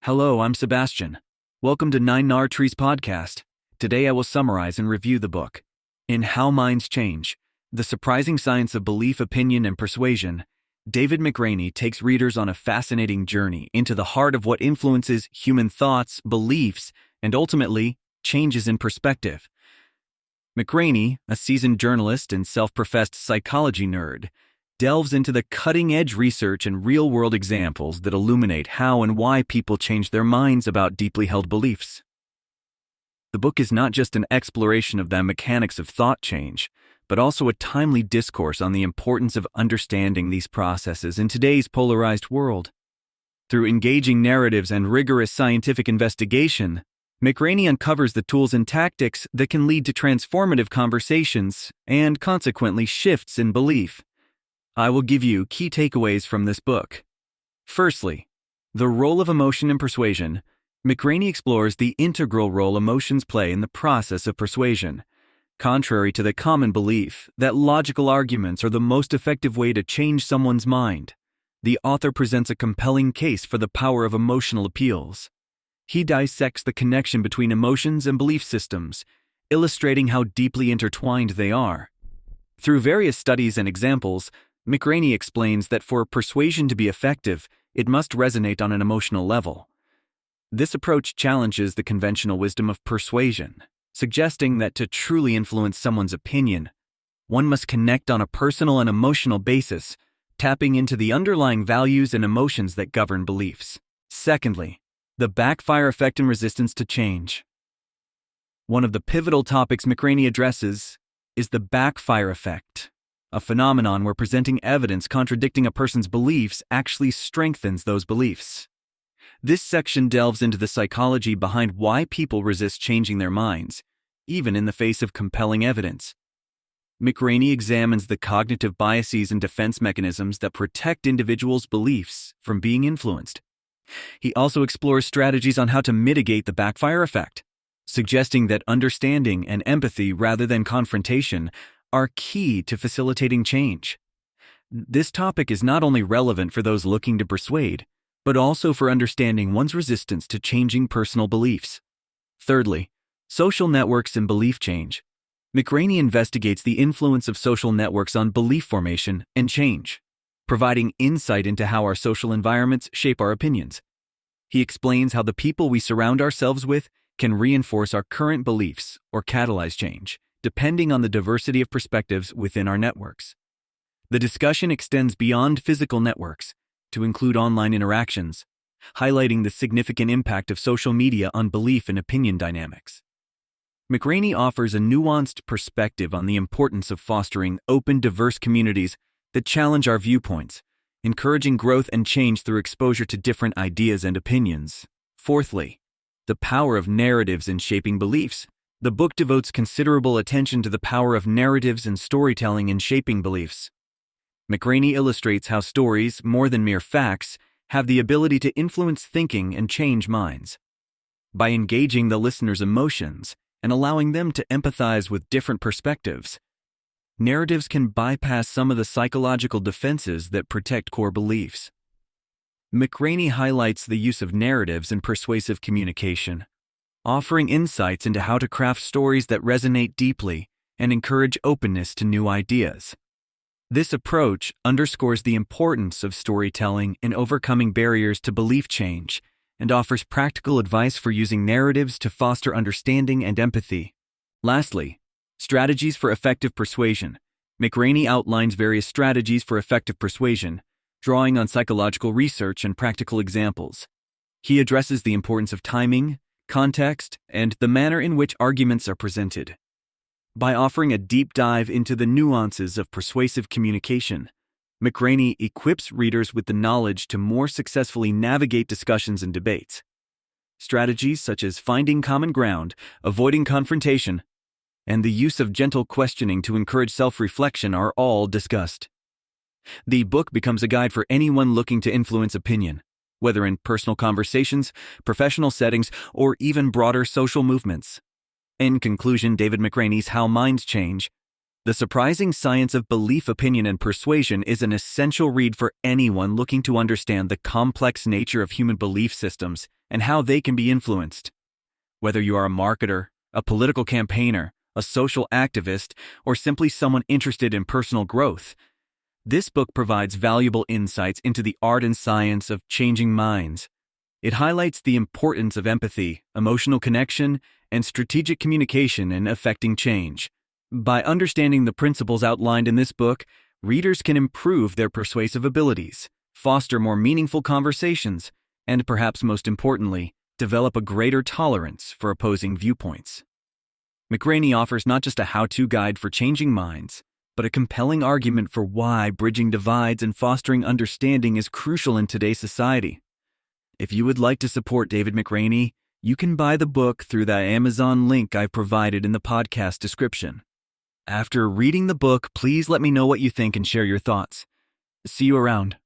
Hello, I'm Sebastian. Welcome to Nine Nar Trees Podcast. Today I will summarize and review the book. In How Minds Change, The Surprising Science of Belief, Opinion, and Persuasion, David McRaney takes readers on a fascinating journey into the heart of what influences human thoughts, beliefs, and ultimately, changes in perspective. McRaney, a seasoned journalist and self-professed psychology nerd, delves into the cutting-edge research and real-world examples that illuminate how and why people change their minds about deeply held beliefs. The book is not just an exploration of the mechanics of thought change, but also a timely discourse on the importance of understanding these processes in today's polarized world. Through engaging narratives and rigorous scientific investigation, McRaney uncovers the tools and tactics that can lead to transformative conversations and, consequently, shifts in belief. I will give you key takeaways from this book. Firstly, the role of emotion in persuasion. McRaney explores the integral role emotions play in the process of persuasion. Contrary to the common belief that logical arguments are the most effective way to change someone's mind, the author presents a compelling case for the power of emotional appeals. He dissects the connection between emotions and belief systems, illustrating how deeply intertwined they are. Through various studies and examples, McRaney explains that for persuasion to be effective, it must resonate on an emotional level. This approach challenges the conventional wisdom of persuasion, suggesting that to truly influence someone's opinion, one must connect on a personal and emotional basis, tapping into the underlying values and emotions that govern beliefs. Secondly, the backfire effect and resistance to change. One of the pivotal topics McRaney addresses is the backfire effect, a phenomenon where presenting evidence contradicting a person's beliefs actually strengthens those beliefs. This section delves into the psychology behind why people resist changing their minds, even in the face of compelling evidence. McRaney examines the cognitive biases and defense mechanisms that protect individuals' beliefs from being influenced. He also explores strategies on how to mitigate the backfire effect, suggesting that understanding and empathy rather than confrontation are key to facilitating change. This topic is not only relevant for those looking to persuade, but also for understanding one's resistance to changing personal beliefs. Thirdly, social networks and belief change. McRaney investigates the influence of social networks on belief formation and change, providing insight into how our social environments shape our opinions. He explains how the people we surround ourselves with can reinforce our current beliefs or catalyze change, depending on the diversity of perspectives within our networks. The discussion extends beyond physical networks to include online interactions, highlighting the significant impact of social media on belief and opinion dynamics. McRaney offers a nuanced perspective on the importance of fostering open, diverse communities that challenge our viewpoints, encouraging growth and change through exposure to different ideas and opinions. Fourthly, the power of narratives in shaping beliefs. The book devotes considerable attention to the power of narratives and storytelling in shaping beliefs. McRaney illustrates how stories, more than mere facts, have the ability to influence thinking and change minds. By engaging the listener's emotions and allowing them to empathize with different perspectives, narratives can bypass some of the psychological defenses that protect core beliefs. McRaney highlights the use of narratives in persuasive communication, offering insights into how to craft stories that resonate deeply and encourage openness to new ideas. This approach underscores the importance of storytelling in overcoming barriers to belief change and offers practical advice for using narratives to foster understanding and empathy. Lastly, strategies for effective persuasion. McRaney outlines various strategies for effective persuasion, drawing on psychological research and practical examples. He addresses the importance of timing, context, and the manner in which arguments are presented. By offering a deep dive into the nuances of persuasive communication, McRaney equips readers with the knowledge to more successfully navigate discussions and debates. Strategies such as finding common ground, avoiding confrontation, and the use of gentle questioning to encourage self-reflection are all discussed. The book becomes a guide for anyone looking to influence opinion, whether in personal conversations, professional settings, or even broader social movements. In conclusion, David McRaney's How Minds Change, The Surprising Science of Belief, Opinion, and Persuasion is an essential read for anyone looking to understand the complex nature of human belief systems and how they can be influenced. Whether you are a marketer, a political campaigner, a social activist, or simply someone interested in personal growth, this book provides valuable insights into the art and science of changing minds. It highlights the importance of empathy, emotional connection, and strategic communication in affecting change. By understanding the principles outlined in this book, readers can improve their persuasive abilities, foster more meaningful conversations, and perhaps most importantly, develop a greater tolerance for opposing viewpoints. McRaney offers not just a how-to guide for changing minds, but a compelling argument for why bridging divides and fostering understanding is crucial in today's society. If you would like to support David McRaney, you can buy the book through the Amazon link I've provided in the podcast description. After reading the book, please let me know what you think and share your thoughts. See you around.